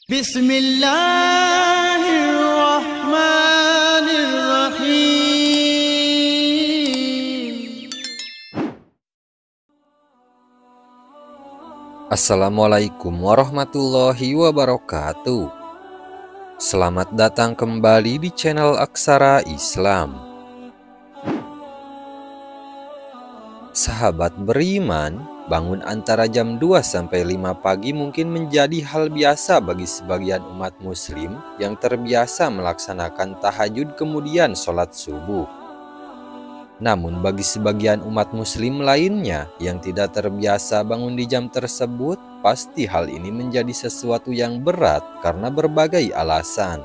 Bismillahirrahmanirrahim. Assalamualaikum warahmatullahi wabarakatuh. Selamat datang kembali di channel Aksara Islam. Sahabat beriman, bangun antara jam 2 sampai 5 pagi mungkin menjadi hal biasa bagi sebagian umat muslim yang terbiasa melaksanakan tahajud kemudian sholat subuh. Namun bagi sebagian umat muslim lainnya yang tidak terbiasa bangun di jam tersebut, pasti hal ini menjadi sesuatu yang berat karena berbagai alasan.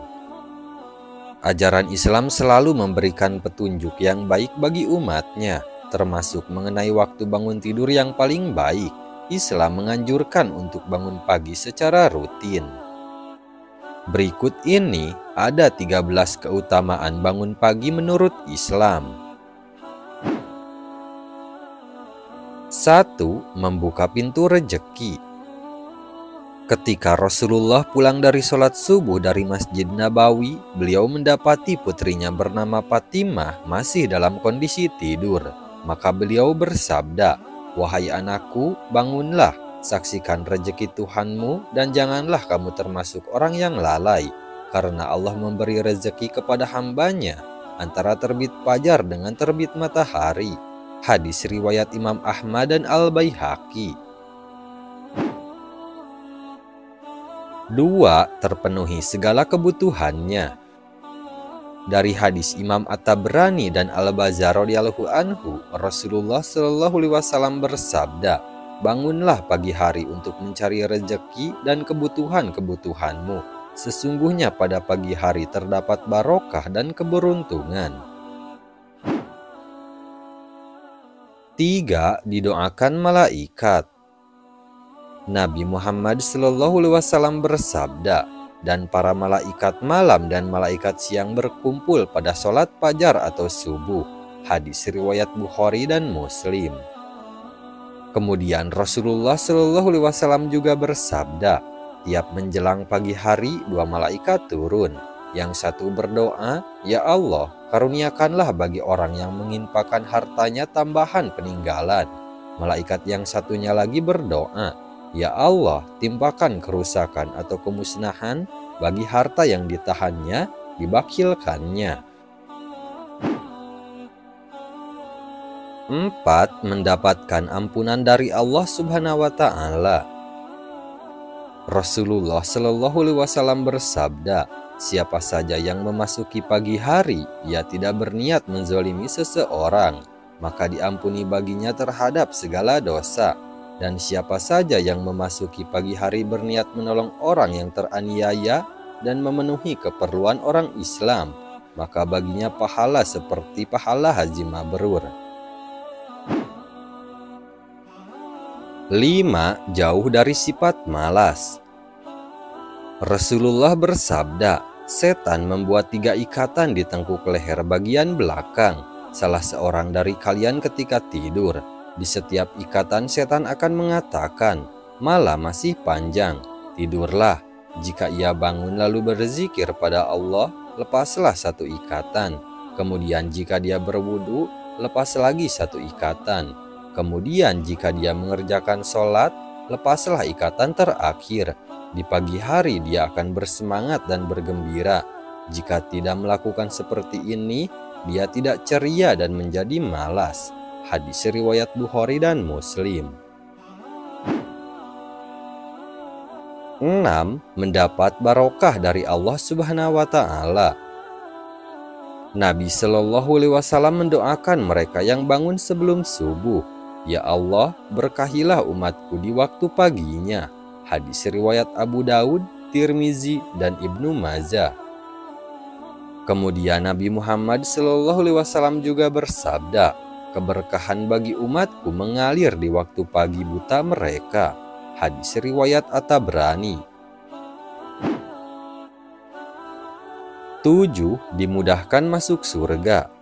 Ajaran Islam selalu memberikan petunjuk yang baik bagi umatnya, termasuk mengenai waktu bangun tidur yang paling baik. Islam menganjurkan untuk bangun pagi secara rutin. Berikut ini ada 13 keutamaan bangun pagi menurut Islam. 1. Membuka pintu rejeki. Ketika Rasulullah pulang dari sholat subuh dari Masjid Nabawi, beliau mendapati putrinya bernama Fatimah masih dalam kondisi tidur. Maka beliau bersabda, "Wahai anakku, bangunlah, saksikan rejeki Tuhanmu dan janganlah kamu termasuk orang yang lalai, karena Allah memberi rezeki kepada hambanya antara terbit fajar dengan terbit matahari." Hadis riwayat Imam Ahmad dan Al-Baihaqi. 2. Terpenuhi segala kebutuhannya. Dari hadis Imam At-Tabrani dan Al-Bazzar radhiyallahu anhu, Rasulullah shallallahu alaihi wasallam bersabda, "Bangunlah pagi hari untuk mencari rezeki dan kebutuhan-kebutuhanmu. Sesungguhnya pada pagi hari terdapat barokah dan keberuntungan." 3. Didoakan malaikat. Nabi Muhammad shallallahu alaihi wasallam bersabda, "Dan para malaikat malam dan malaikat siang berkumpul pada sholat fajar atau subuh." Hadis riwayat Bukhari dan Muslim. Kemudian Rasulullah shallallahu alaihi wasallam juga bersabda, "Tiap menjelang pagi hari 2 malaikat turun. Yang satu berdoa, 'Ya Allah, karuniakanlah bagi orang yang menginfakkan hartanya tambahan peninggalan.' Malaikat yang satunya lagi berdoa, 'Ya Allah, timpakan kerusakan atau kemusnahan bagi harta yang ditahannya, dibakilkannya.' 4. Mendapatkan ampunan dari Allah Subhanahu wa Ta'ala. Rasulullah Shallallahu alaihi wasallam bersabda, "Siapa saja yang memasuki pagi hari, ia tidak berniat menzolimi seseorang, maka diampuni baginya terhadap segala dosa. Dan siapa saja yang memasuki pagi hari berniat menolong orang yang teraniaya dan memenuhi keperluan orang Islam, maka baginya pahala seperti pahala haji mabrur." 5. Jauh dari sifat malas. Rasulullah bersabda, "Setan membuat 3 ikatan di tengkuk leher bagian belakang salah seorang dari kalian ketika tidur. Di setiap ikatan setan akan mengatakan, 'Malam masih panjang, tidurlah.' Jika ia bangun lalu berzikir pada Allah, lepaslah 1 ikatan. Kemudian jika dia berwudu, lepas lagi 1 ikatan. Kemudian jika dia mengerjakan sholat, lepaslah ikatan terakhir. Di pagi hari dia akan bersemangat dan bergembira. Jika tidak melakukan seperti ini, dia tidak ceria dan menjadi malas." Hadis riwayat Bukhari dan Muslim. 6. Mendapat barokah dari Allah Subhanahu wa Ta'ala. Nabi Shallallahu alaihi wasallam mendoakan mereka yang bangun sebelum subuh, "Ya Allah, berkahilah umatku di waktu paginya." Hadis riwayat Abu Daud, Tirmizi, dan Ibnu Majah. Kemudian Nabi Muhammad Shallallahu alaihi wasallam juga bersabda, "Keberkahan bagi umatku mengalir di waktu pagi buta mereka." Hadis riwayat At-Tabrani. 7. Dimudahkan masuk surga.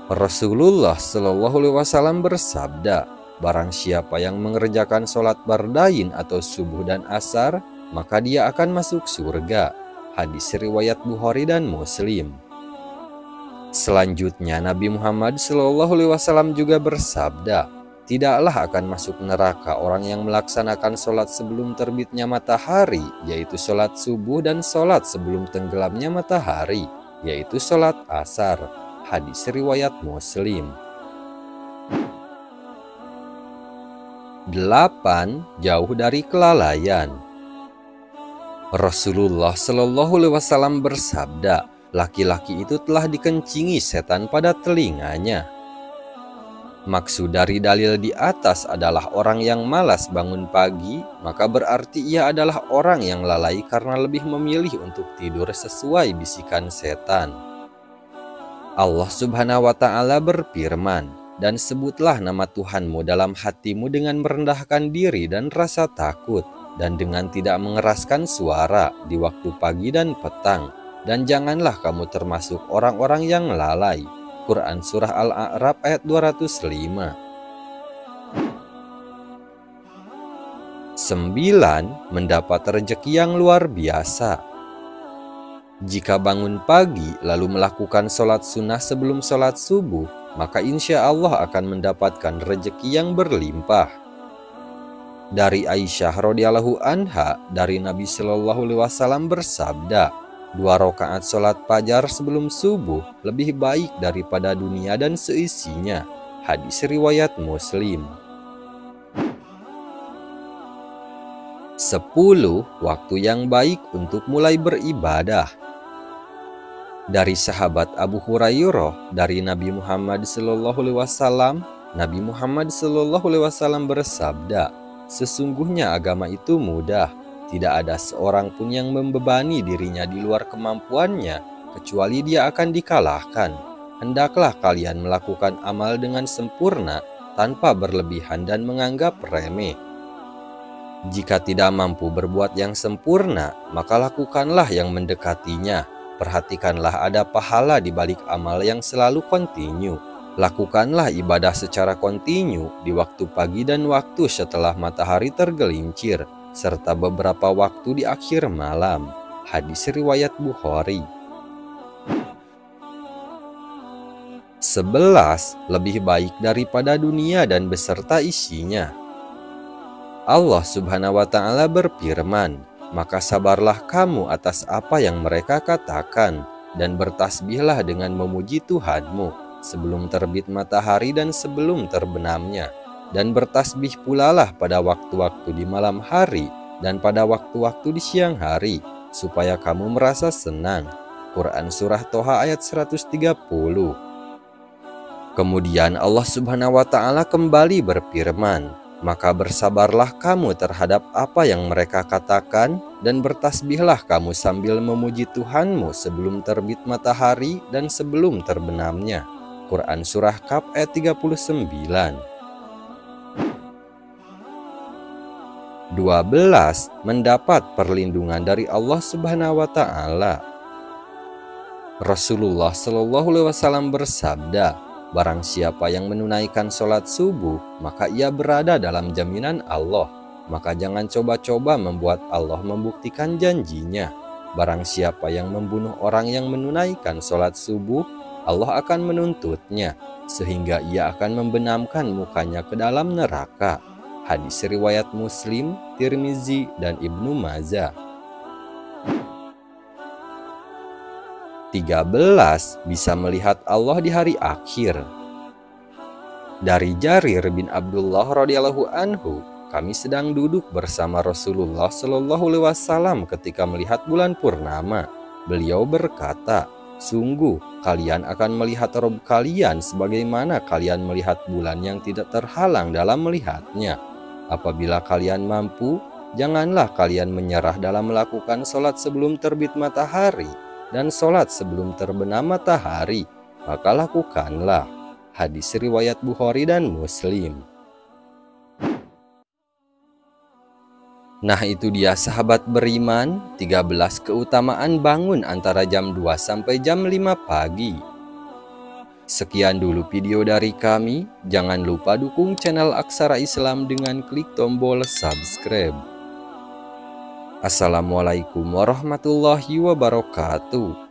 Rasulullah Shallallahu alaihi wasallam bersabda, "Barang siapa yang mengerjakan sholat bardain atau subuh dan asar, maka dia akan masuk surga. Hadis riwayat Bukhari dan Muslim. Selanjutnya Nabi Muhammad SAW juga bersabda, tidaklah akan masuk neraka orang yang melaksanakan sholat sebelum terbitnya matahari, yaitu sholat subuh, dan sholat sebelum tenggelamnya matahari, yaitu sholat asar. Hadis riwayat Muslim. 8. Jauh dari kelalaian. Rasulullah SAW bersabda, laki-laki itu telah dikencingi setan pada telinganya. Maksud dari dalil di atas adalah orang yang malas bangun pagi, maka berarti ia adalah orang yang lalai karena lebih memilih untuk tidur sesuai bisikan setan. Allah Subhanahu wa Ta'ala berfirman, dan sebutlah nama Tuhanmu dalam hatimu dengan merendahkan diri dan rasa takut, dan dengan tidak mengeraskan suara di waktu pagi dan petang, dan janganlah kamu termasuk orang-orang yang lalai. Quran Surah Al-A'raf ayat 205. 9. Mendapat rezeki yang luar biasa. Jika bangun pagi lalu melakukan sholat sunnah sebelum sholat subuh, maka insya Allah akan mendapatkan rezeki yang berlimpah. Dari Aisyah radhiyallahu anha, dari Nabi Shallallahu alaihi wasallam bersabda, 2 rakaat sholat fajar sebelum subuh lebih baik daripada dunia dan seisinya. Hadis riwayat Muslim. 10. Waktu yang baik untuk mulai beribadah. Dari sahabat Abu Hurairah, dari Nabi Muhammad SAW, Nabi Muhammad SAW bersabda, sesungguhnya agama itu mudah, tidak ada seorang pun yang membebani dirinya di luar kemampuannya, kecuali dia akan dikalahkan. Hendaklah kalian melakukan amal dengan sempurna, tanpa berlebihan dan menganggap remeh. Jika tidak mampu berbuat yang sempurna, maka lakukanlah yang mendekatinya. Perhatikanlah ada pahala di balik amal yang selalu kontinu. Lakukanlah ibadah secara kontinu di waktu pagi dan waktu setelah matahari tergelincir, serta beberapa waktu di akhir malam. Hadis riwayat Bukhari. 11. Lebih baik daripada dunia dan beserta isinya. Allah Subhanahu wa Ta'ala berfirman, maka sabarlah kamu atas apa yang mereka katakan, dan bertasbihlah dengan memuji Tuhanmu sebelum terbit matahari dan sebelum terbenamnya, dan bertasbih pulalah pada waktu-waktu di malam hari dan pada waktu-waktu di siang hari, supaya kamu merasa senang. Quran Surah Toha ayat 130. Kemudian Allah Subhanahu wa Ta'ala kembali berfirman, maka bersabarlah kamu terhadap apa yang mereka katakan, dan bertasbihlah kamu sambil memuji Tuhanmu sebelum terbit matahari dan sebelum terbenamnya. Quran Surah Kaf ayat 39. 12. Mendapat perlindungan dari Allah Subhanahu wa Ta'ala. Rasulullah Shallallahu alaihi wasallam bersabda, barang siapa yang menunaikan sholat subuh, maka ia berada dalam jaminan Allah. Maka jangan coba-coba membuat Allah membuktikan janjinya. Barang siapa yang membunuh orang yang menunaikan sholat subuh, Allah akan menuntutnya, sehingga ia akan membenamkan mukanya ke dalam neraka. Hadis riwayat Muslim, Tirmizi, dan Ibnu Majah. 13. Bisa melihat Allah di hari akhir. Dari Jarir bin Abdullah radhiyallahu anhu, kami sedang duduk bersama Rasulullah Shallallahu alaihi wasallam ketika melihat bulan purnama. Beliau berkata, sungguh kalian akan melihat Rabb kalian sebagaimana kalian melihat bulan yang tidak terhalang dalam melihatnya. Apabila kalian mampu, janganlah kalian menyerah dalam melakukan sholat sebelum terbit matahari dan sholat sebelum terbenam matahari, maka lakukanlah. Hadis riwayat Bukhari dan Muslim. Nah, itu dia sahabat beriman, 13 keutamaan bangun antara jam 2 sampai jam 5 pagi. Sekian dulu video dari kami. Jangan lupa dukung channel Aksara Islam dengan klik tombol subscribe. Assalamualaikum warahmatullahi wabarakatuh.